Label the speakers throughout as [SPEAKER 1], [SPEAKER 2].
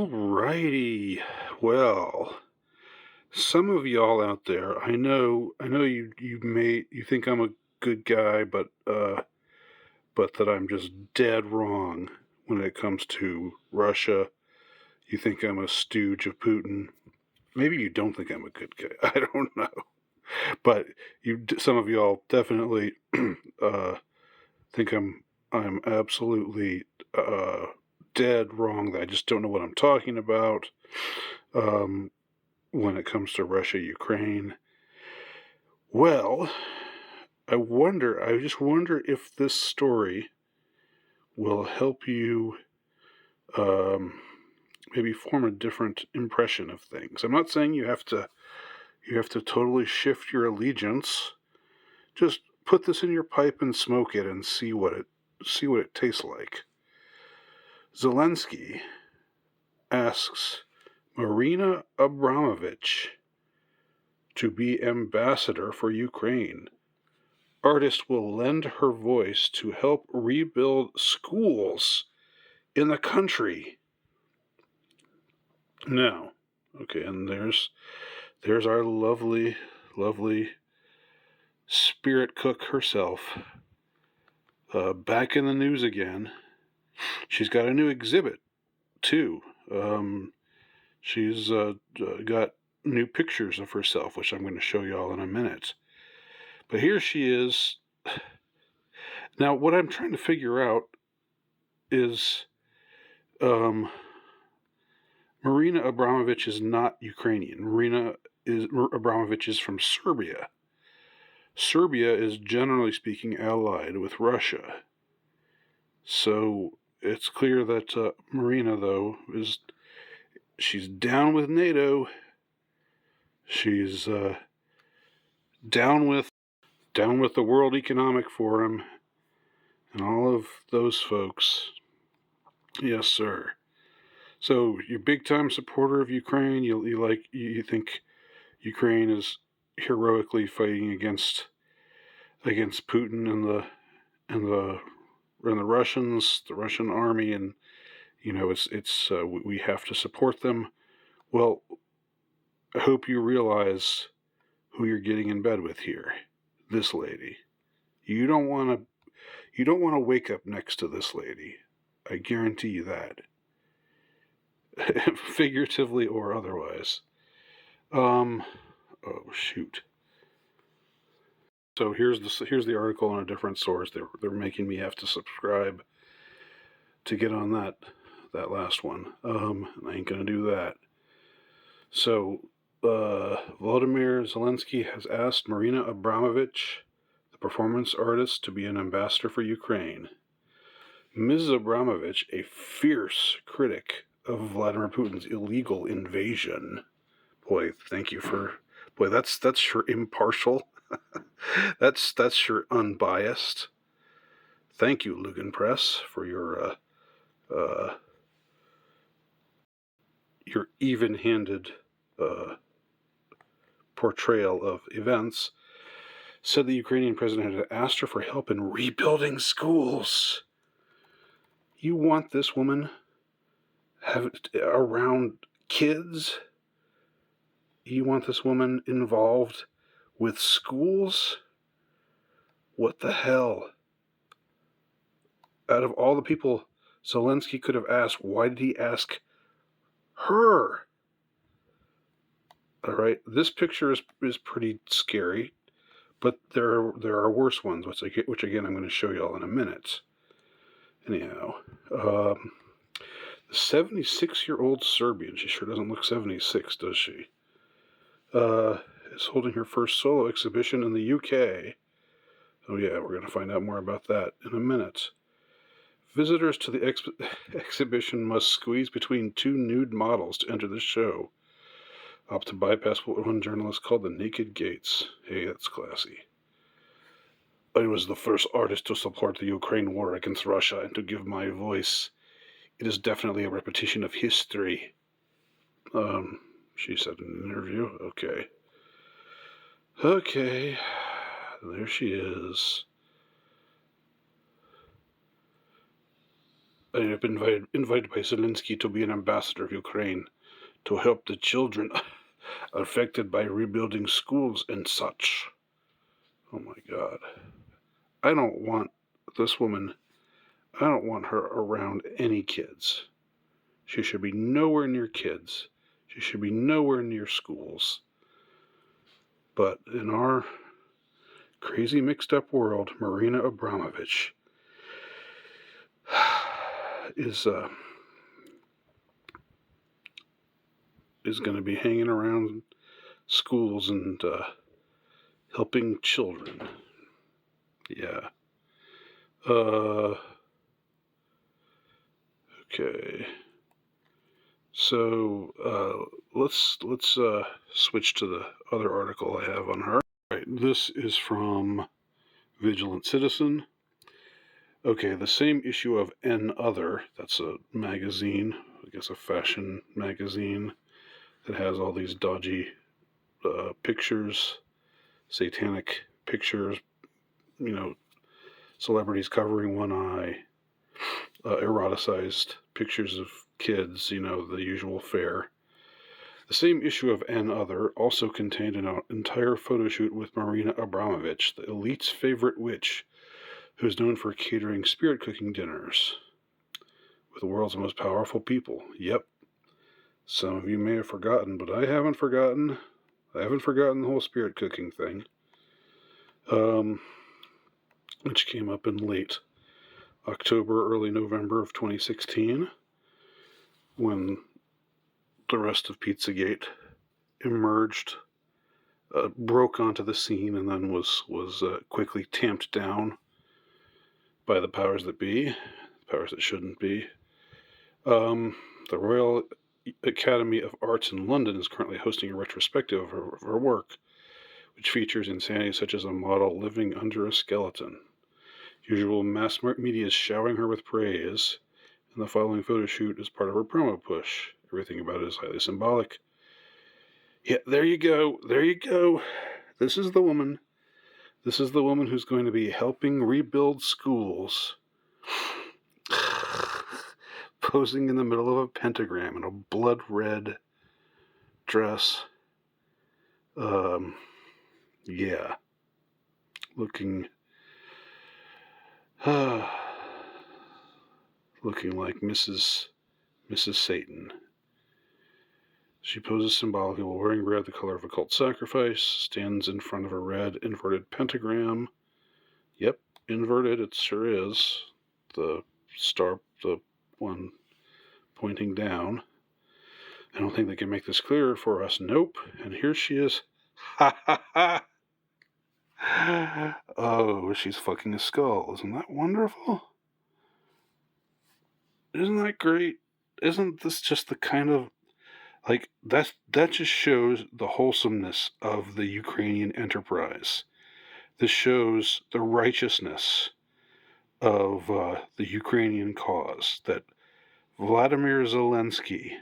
[SPEAKER 1] Alrighty. Well, some of y'all out there, I know you think I'm a good guy, but that I'm just dead wrong when it comes to Russia. You think I'm a stooge of Putin. Maybe you don't think I'm a good guy. I don't know. But some of y'all definitely think I'm absolutely dead wrong. That I just don't know what I'm talking about. When it comes to Russia, Ukraine. Well, I just wonder if this story will help you um, maybe form a different impression of things. I'm not saying you have to totally shift your allegiance. Just put this in your pipe and smoke it and see what it tastes like. Zelensky asks Marina Abramovic to be ambassador for Ukraine. Artist will lend her voice to help rebuild schools in the country. Now, okay, and there's our lovely, lovely spirit cook herself, back in the news again. She's got a new exhibit too. She's got new pictures of herself, which I'm going to show y'all in a minute. But here she is. Now, what I'm trying to figure out is Marina Abramovic is not Ukrainian. Abramovic is from Serbia. Serbia is generally speaking allied with Russia. So it's clear that Marina, though, she's down with NATO. She's down with the World Economic Forum and all of those folks. Yes, sir. So you're a big time supporter of Ukraine. You think Ukraine is heroically fighting against Putin and the Russians, the Russian army, and we have to support them. Well, I hope you realize who you're getting in bed with here. This lady. You don't want to wake up next to this lady. I guarantee you that. Figuratively or otherwise. Oh shoot. So here's the article on a different source. They're making me have to subscribe to get on that last one. I ain't gonna do that. So Volodymyr Zelensky has asked Marina Abramovic, the performance artist, to be an ambassador for Ukraine. Ms. Abramovic, a fierce critic of Vladimir Putin's illegal invasion. Boy, thank you for. Boy, that's sure impartial. that's sure unbiased. Thank you, Lugan Press, for your even-handed portrayal of events. Said the Ukrainian president had asked her for help in rebuilding schools. You want this woman around kids? You want this woman involved with schools? What the hell? Out of all the people Zelensky could have asked, why did he ask her? All right, this picture is pretty scary, but there are worse ones, which again I'm going to show y'all in a minute. Anyhow, the 76-year-old Serbian, she sure doesn't look 76, does she? Is holding her first solo exhibition in the UK. Oh yeah, we're going to find out more about that in a minute. Visitors to the exhibition must squeeze between two nude models to enter the show. Opt to bypass what one journalist called the naked gates. Hey, that's classy. I was the first artist to support the Ukraine war against Russia and to give my voice. It is definitely a repetition of history. She said in an interview. Okay. There she is. I have been invited by Zelensky to be an ambassador of Ukraine to help the children affected by rebuilding schools and such. Oh my God. I don't want this woman, I don't want her around any kids. She should be nowhere near kids. She should be nowhere near schools. But in our crazy mixed up world, Marina Abramovic is going to be hanging around schools and helping children. Yeah. Okay. So let's switch to the other article I have on her. Right, this is from Vigilant Citizen. Okay, the same issue of N Other, that's a magazine, I guess a fashion magazine that has all these dodgy pictures, satanic pictures, celebrities covering one eye, eroticized pictures of kids, the usual fare. The same issue of N Other also contained an entire photo shoot with Marina Abramovic, the elite's favorite witch, who is known for catering spirit cooking dinners with the world's most powerful people. Yep. Some of you may have forgotten, but I haven't forgotten. I haven't forgotten the whole spirit cooking thing. Which came up in late October, early November of 2016, when the rest of Pizzagate emerged, broke onto the scene, and then was quickly tamped down by the powers that be, powers that shouldn't be. The Royal Academy of Arts in London is currently hosting a retrospective of her work, which features insanity such as a model living under a skeleton. Usual mass media is showering her with praise, and the following photo shoot is part of her promo push. Everything about it is highly symbolic. Yeah, there you go. There you go. This is the woman. This is the woman who's going to be helping rebuild schools. Posing in the middle of a pentagram in a blood red dress. Yeah. Looking like Mrs. Satan. She poses symbolically while wearing red, the color of occult sacrifice, stands in front of a red inverted pentagram. Yep, inverted, it sure is. The star, the one pointing down. I don't think they can make this clearer for us. Nope. And here she is. Ha ha ha! Oh, she's fucking a skull. Isn't that wonderful? Isn't that great? Isn't this just the kind of that just shows the wholesomeness of the Ukrainian enterprise. This shows the righteousness of the Ukrainian cause, that Vladimir Zelensky,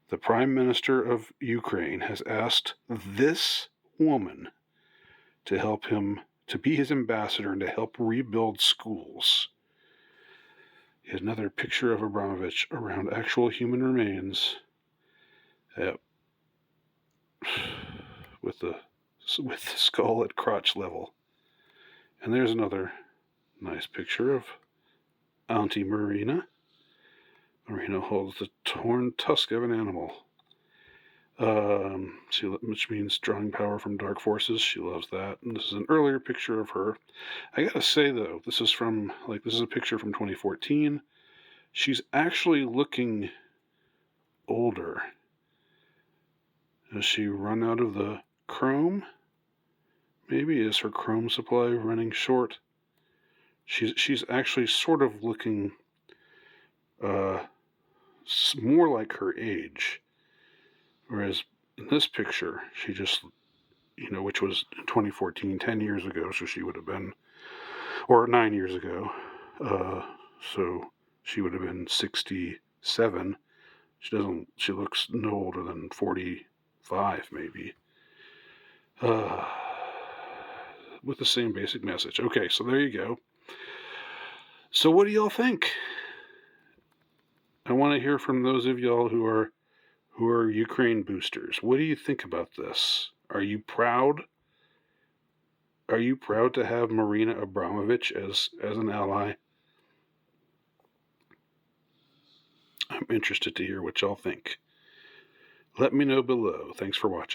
[SPEAKER 1] the Prime Minister of Ukraine, has asked this woman to help him, to be his ambassador and to help rebuild schools. Here's another picture of Abramovich around actual human remains. Yep. With the skull at crotch level. And there's another nice picture of Auntie Marina. Marina holds the torn tusk of an animal. Which means drawing power from dark forces. She loves that. And this is an earlier picture of her. I gotta say though, this is a picture from 2014. She's actually looking older. Has she run out of the chrome? Maybe is her chrome supply running short? She's actually sort of looking more like her age. Whereas in this picture, she just, which was in 2014, 10 years ago, so she would have been, or 9 years ago, so she would have been 67. She looks no older than 45, maybe. With the same basic message. Okay, so there you go. So what do y'all think? I want to hear from those of y'all who are Ukraine boosters. What do you think about this? Are you proud? Are you proud to have Marina Abramovic as an ally? I'm interested to hear what y'all think. Let me know below. Thanks for watching.